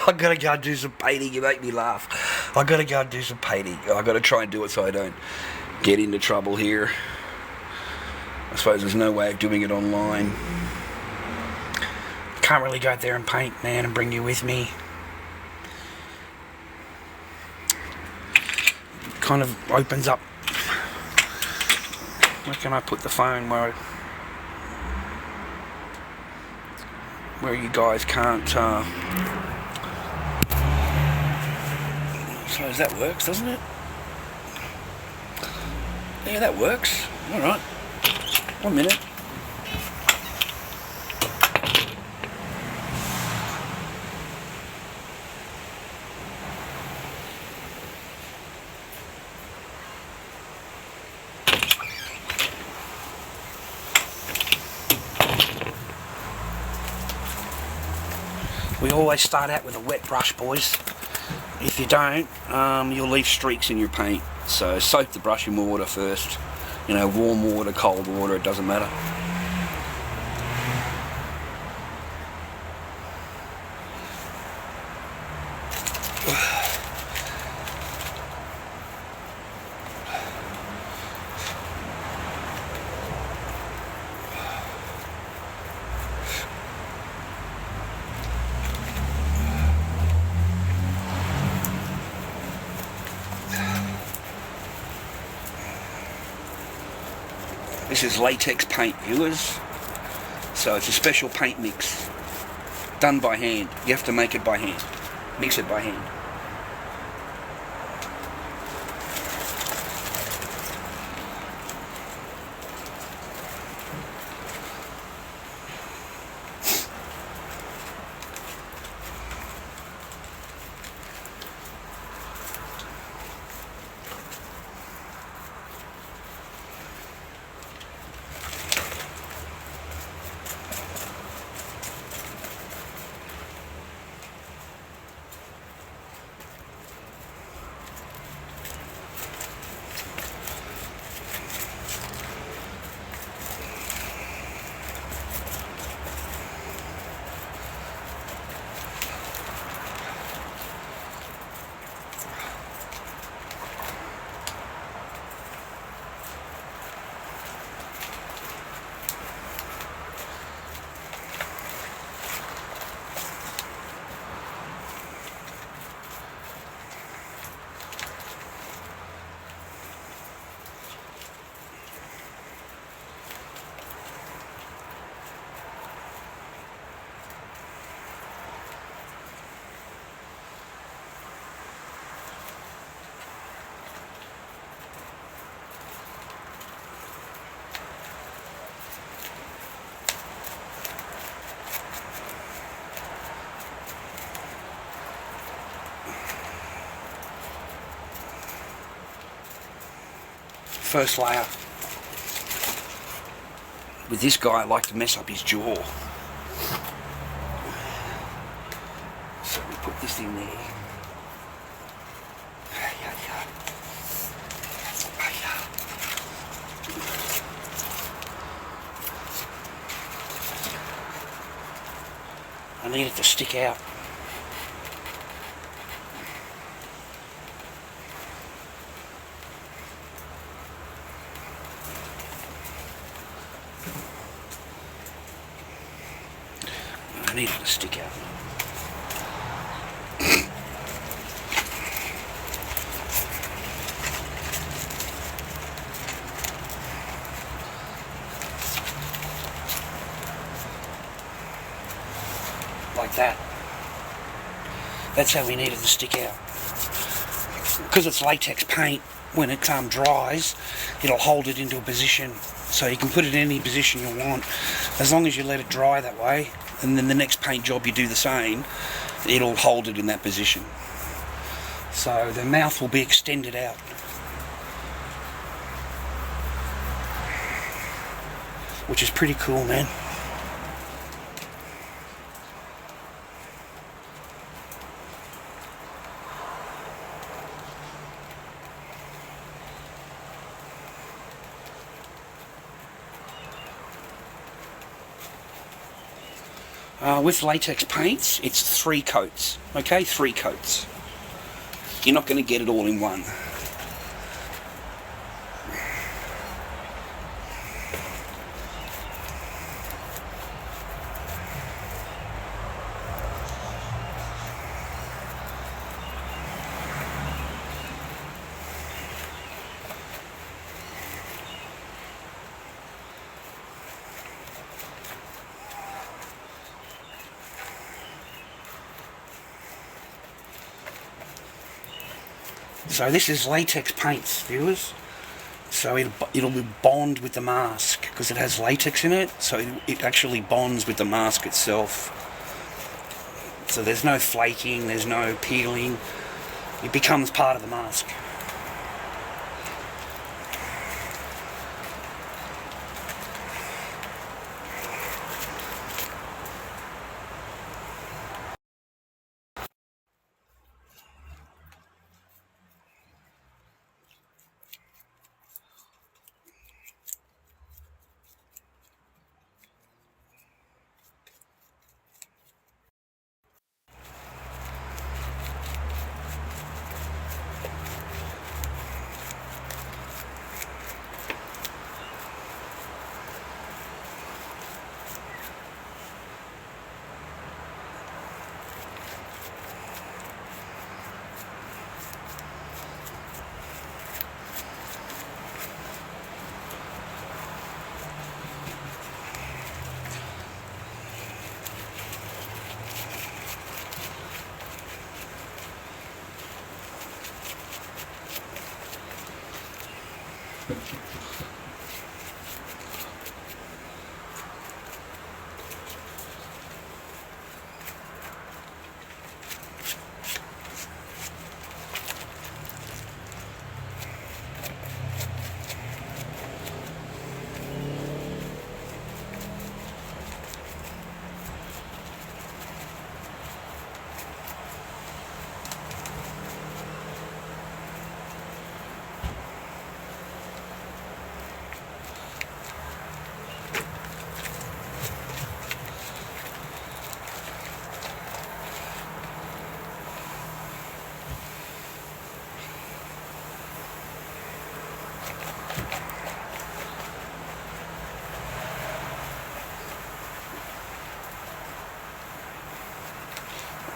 I gotta go and do some painting. You make me laugh. I gotta go and do some painting. I gotta try and do it so I don't get into trouble here. I suppose there's no way of doing it online. Can't really go out there and paint, man, and bring you with me. Kind of opens up. Where can I put the phone where you guys can't so that works, doesn't it? Yeah, that works. Alright. 1 minute. We always start out with a wet brush, boys. If you don't, you'll leave streaks in your paint. So soak the brush in water first. You know, warm water, cold water, it doesn't matter. This is latex paint, viewers. So it's a special paint mix done by hand. You have to make it by hand, mix it by hand. First layer. With this guy, I like to mess up his jaw. So we put this in there. I need it to stick out. I need it to stick out. Like that. That's how we need it to stick out. Because it's latex paint, when it dries, it'll hold it into a position. So you can put it in any position you want, as long as you let it dry that way, and then the next paint job you do the same, it'll hold it in that position. So the mouth will be extended out. Which is pretty cool, man. With latex paints, it's 3 coats, okay? 3 coats. You're not going to get it all in one. So this is latex paints, viewers. So it'll bond with the mask because it has latex in it. So it actually bonds with the mask itself. So there's no flaking, there's no peeling. It becomes part of the mask.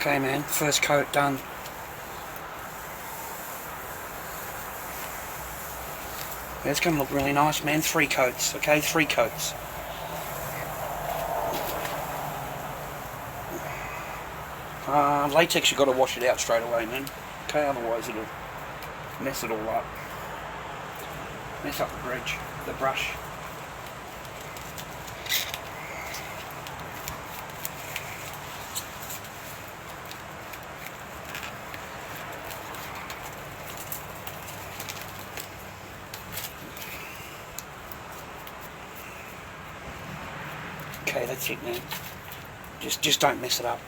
Okay, man, first coat done. Yeah, it's going to look really nice, man. 3 coats, okay? 3 coats. Latex, you've got to wash it out straight away, man. Okay, otherwise it'll mess it all up. Mess up the brush. Okay, that's it, man. Just don't mess it up.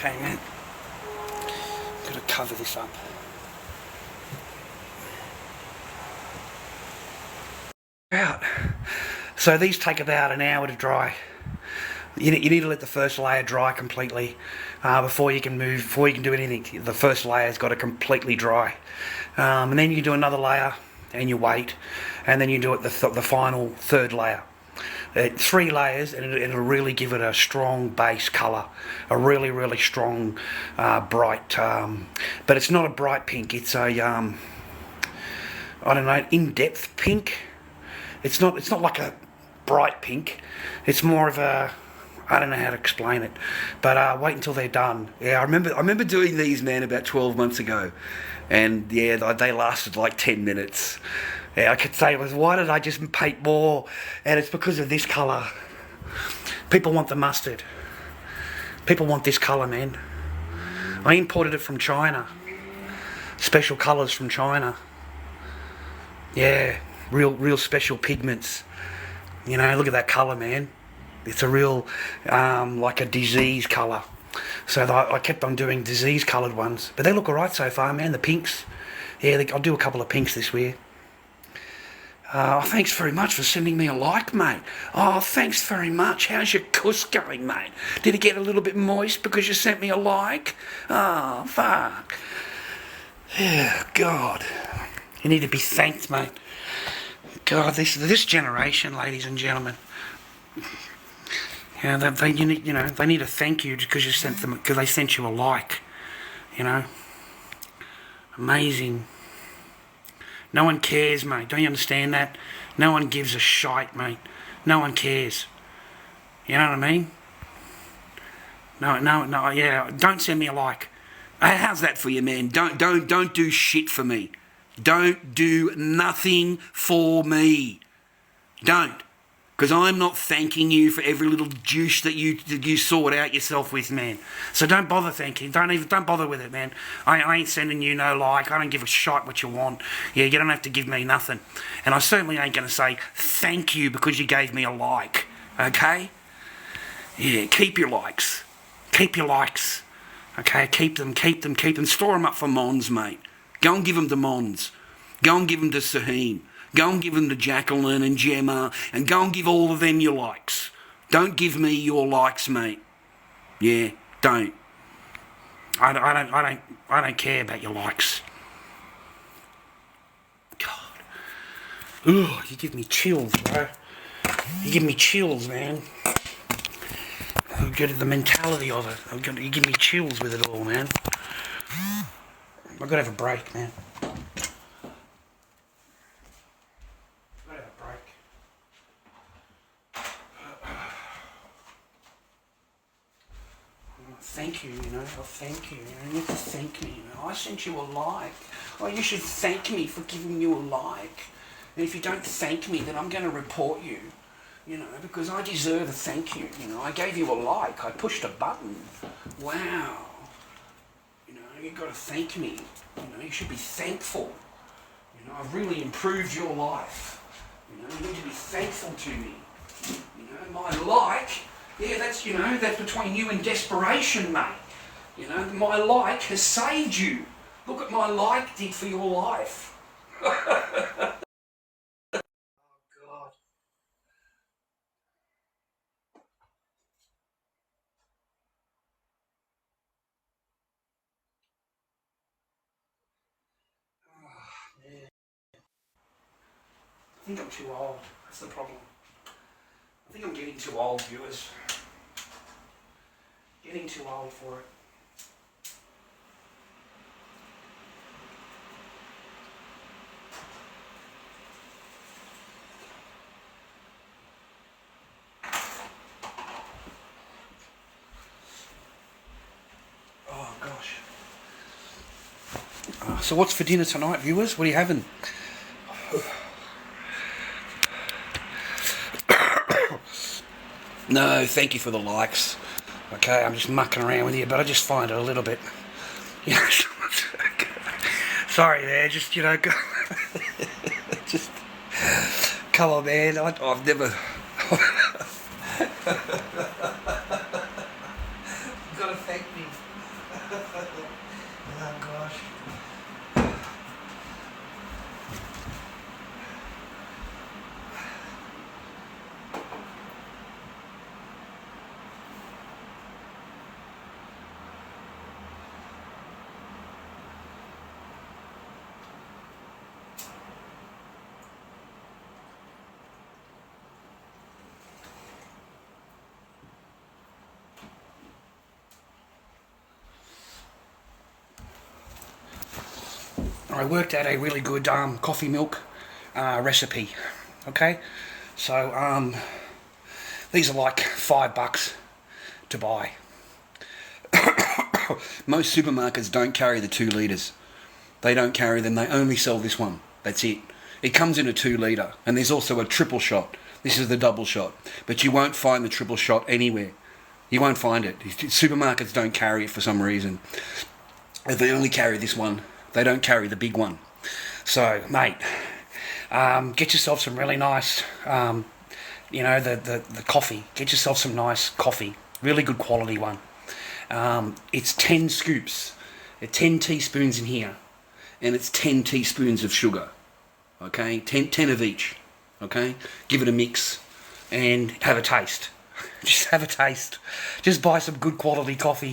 Okay, man. Got to cover this up. Out. So these take about an hour to dry. You need to let the first layer dry completely before you can do anything. The first layer's got to completely dry, and then you do another layer and you wait, and then you do it the final 3rd layer. 3 layers, and it'll really give it a strong base colour, a really strong bright, but it's not a bright pink, it's a I don't know, in-depth pink. It's not like a bright pink, it's more of a, I don't know how to explain it, but wait until they're done. Yeah, I remember doing these, man, about 12 months ago, and yeah, they lasted like 10 minutes. Yeah, I could say it was, why did I just paint more? And it's because of this colour. People want the mustard. People want this colour, man. I imported it from China. Special colours from China. Yeah, real special pigments. You know, look at that colour, man. It's a real, like a disease colour. So I kept on doing disease coloured ones. But they look alright so far, man, the pinks. Yeah, I'll do a couple of pinks this year. Thanks very much for sending me a like, mate. Oh, thanks very much. How's your cuss going, mate? Did it get a little bit moist because you sent me a like? Oh, fuck. Yeah, God. You need to be thanked, mate. God, this generation, ladies and gentlemen. Yeah, they need to thank you because they sent you a like. You know, amazing. No one cares, mate. Don't you understand that? No one gives a shite, mate. No one cares. You know what I mean? No. Yeah. Don't send me a like. How's that for you, man? Don't do shit for me. Don't do nothing for me. Don't. Because I'm not thanking you for every little juice that you sort out yourself with, man. So don't bother thanking. Don't bother with it, man. I ain't sending you no like. I don't give a shite what you want. Yeah, you don't have to give me nothing. And I certainly ain't going to say thank you because you gave me a like. Okay? Yeah, keep your likes. Keep your likes. Okay, keep them. Store them up for Mons, mate. Go and give them to Mons. Go and give them to Saheem. Go and give them to Jacqueline and Gemma, and go and give all of them your likes. Don't give me your likes, mate. Yeah, don't. I don't care about your likes. God. Ugh, you give me chills, bro. You give me chills, man. I've got the mentality of it. You give me chills with it all, man. I've got to have a break, man. Thank you, thank you. You have to thank me, I sent you a like. Oh, you should thank me for giving you a like. And if you don't thank me, then I'm going to report you, because I deserve a thank you, I gave you a like. I pushed a button. Wow. You've got to thank me. You should be thankful. I've really improved your life. You need to be thankful to me. My like... Yeah, that's between you and desperation, mate. My like has saved you. Look what my like did for your life. Oh, God. Oh, man. I think I'm too old. That's the problem. I think I'm getting too old, viewers. Getting too old for it. Oh, gosh. So what's for dinner tonight, viewers? What are you having? No, thank you for the likes. Okay, I'm just mucking around with you, but I just find it a little bit... sorry there, just, just... Come on, man, I've never... You've got to thank me. Oh, gosh. I worked out a really good coffee milk recipe. Okay, so these are like $5 to buy. Most supermarkets don't carry the 2 litres. They don't carry them. They only sell this one. That's it. It comes in a 2 litre, and there's also a triple shot. This is the double shot, but you won't find the triple shot anywhere. You won't find it. Supermarkets don't carry it for some reason. They only carry this one. They don't carry the big one. So, mate, get yourself some really nice, the coffee. Get yourself some nice coffee. Really good quality one. It's 10 scoops. 10 teaspoons in here. And it's 10 teaspoons of sugar. Okay? 10 of each. Okay? Give it a mix and have a taste. Just have a taste. Just buy some good quality coffee.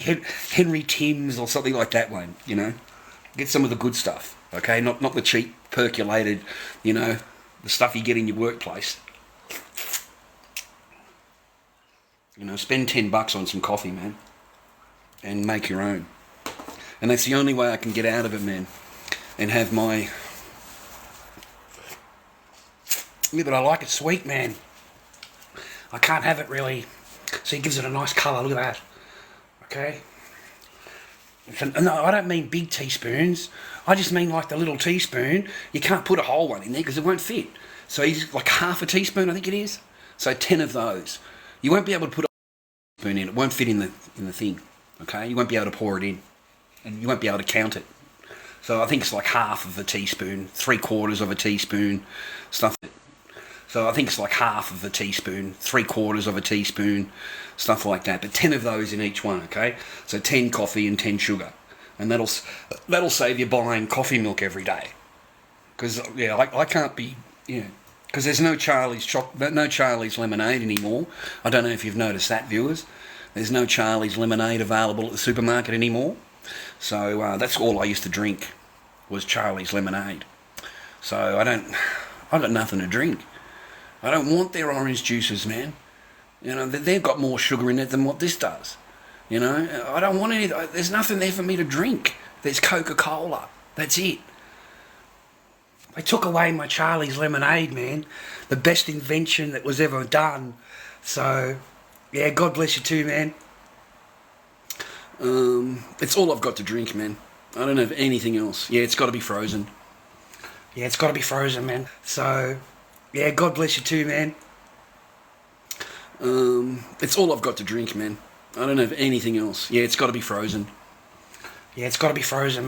Henry Tim's or something like that one, Get some of the good stuff, okay? Not the cheap, percolated, the stuff you get in your workplace. Spend $10 on some coffee, man, and make your own. And that's the only way I can get out of it, man, and have my... Yeah, but I like it sweet, man. I can't have it really... So it gives it a nice colour, look at that. Okay? No, I don't mean big teaspoons. I just mean like the little teaspoon. You can't put a whole one in there because it won't fit. So he's like half a teaspoon, I think it is. So 10 of those. You won't be able to put a teaspoon in. It won't fit in the thing. Okay? You won't be able to pour it in. And you won't be able to count it. So I think it's like half of a teaspoon, 3/4 of a teaspoon, stuff. So I think it's like half of a teaspoon, 3/4 of a teaspoon, stuff like that. But 10 of those in each one, okay? So 10 coffee and 10 sugar. And that'll save you buying coffee milk every day. Because, yeah, I can't be Yeah, because there's no Charlie's lemonade anymore. I don't know if you've noticed that, viewers. There's no Charlie's lemonade available at the supermarket anymore. So that's all I used to drink was Charlie's lemonade. So I've got nothing to drink. I don't want their orange juices, man. You know, they've got more sugar in it than what this does. You know, I don't want any. There's nothing there for me to drink. There's Coca-Cola. That's it. They took away my Charlie's lemonade, man. The best invention that was ever done. So, yeah, God bless you too, man. It's all I've got to drink, man. I don't have anything else. Yeah, it's got to be frozen. Yeah, it's got to be frozen, man. So, yeah, God bless you too, man. It's all I've got to drink, man. I don't have anything else. Yeah, it's got to be frozen. Yeah, it's got to be frozen, man.